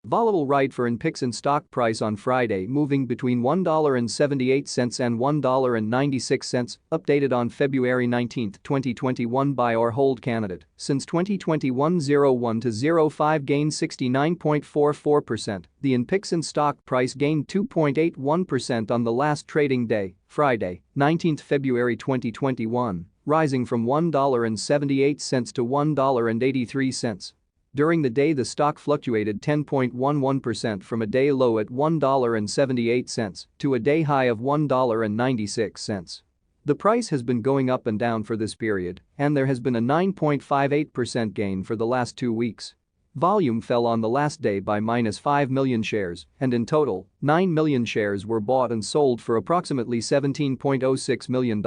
Volatile ride for Inpixon stock price on Friday, moving between $1.78 and $1.96, updated on February 19, 2021 buy or hold candidate. Since 2021 01 to 05 gained 69.44%. The Inpixon stock price gained 2.81% on the last trading day, Friday, 19 February 2021, rising from $1.78 to $1.83. During the day the stock fluctuated 10.11% from a day low at $1.78 to a day high of $1.96. The price has been going up and down for this period, and there has been a 9.58% gain for the last 2 weeks. Volume fell on the last day by -5 million shares, and in total, 9 million shares were bought and sold for approximately $17.06 million.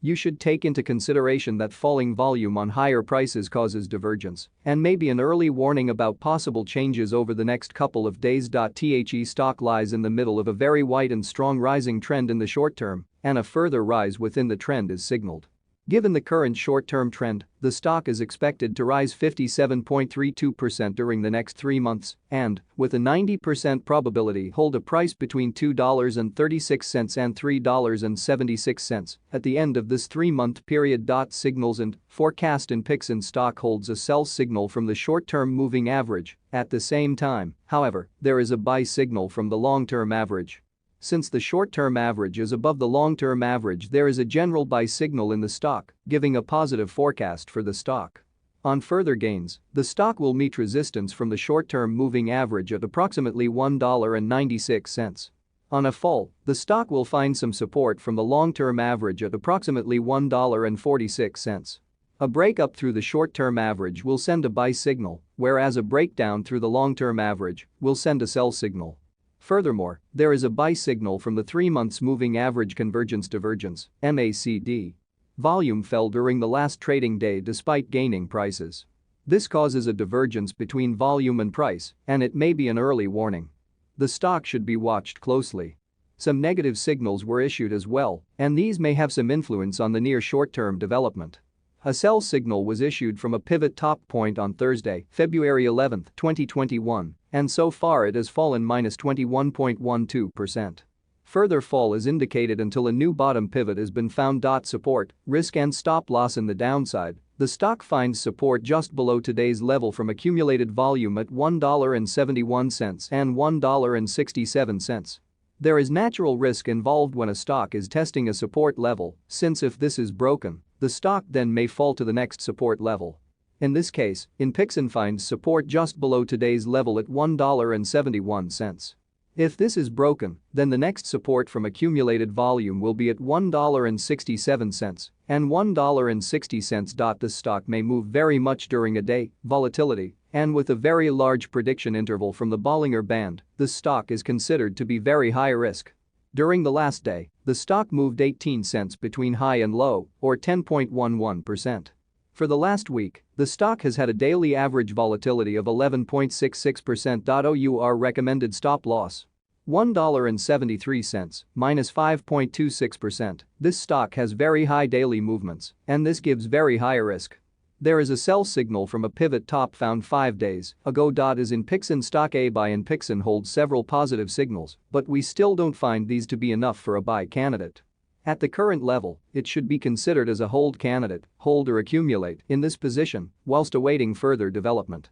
You should take into consideration that falling volume on higher prices causes divergence and may be an early warning about possible changes over the next couple of days. The stock lies in the middle of a very wide and strong rising trend in the short term, and a further rise within the trend is signaled. Given the current short-term trend, the stock is expected to rise 57.32% during the next 3 months and, with a 90% probability, hold a price between $2.36 and $3.76 at the end of this 3-month period. Signals and forecast Inpixon stock holds a sell signal from the short-term moving average. At the same time, however, there is a buy signal from the long-term average. Since the short-term average is above the long-term average, there is a general buy signal in the stock, giving a positive forecast for the stock. On further gains, the stock will meet resistance from the short-term moving average at approximately $1.96. On a fall, the stock will find some support from the long-term average at approximately $1.46. A breakup through the short-term average will send a buy signal, whereas a breakdown through the long-term average will send a sell signal. Furthermore, there is a buy signal from the 3 months moving average convergence divergence (MACD). Volume fell during the last trading day despite gaining prices. This causes a divergence between volume and price, and it may be an early warning. The stock should be watched closely. Some negative signals were issued as well, and these may have some influence on the near short-term development. A sell signal was issued from a pivot top point on Thursday, February 11, 2021, and so far it has fallen -21.12%. Further fall is indicated until a new bottom pivot has been found. Support, risk and stop loss in the downside. The stock finds support just below today's level from accumulated volume at $1.71 and $1.67. There is natural risk involved when a stock is testing a support level, since if this is broken, the stock then may fall to the next support level. In this case, Inpixon finds support just below today's level at $1.71. If this is broken, then the next support from accumulated volume will be at $1.67 and $1.60. The stock may move very much during a day, volatility, and with a very large prediction interval from the Bollinger Band, the stock is considered to be very high risk. During the last day, the stock moved 18 cents between high and low, or 10.11%. For the last week, the stock has had a daily average volatility of 11.66%. OUR recommended stop loss: $1.73, -5.26%. This stock has very high daily movements, and this gives very high risk. There is a sell signal from a pivot top found 5 days ago. Is Inpixon stock a buy? Inpixon holds several positive signals, but we still don't find these to be enough for a buy candidate. At the current level, it should be considered as a hold candidate, hold or accumulate in this position whilst awaiting further development.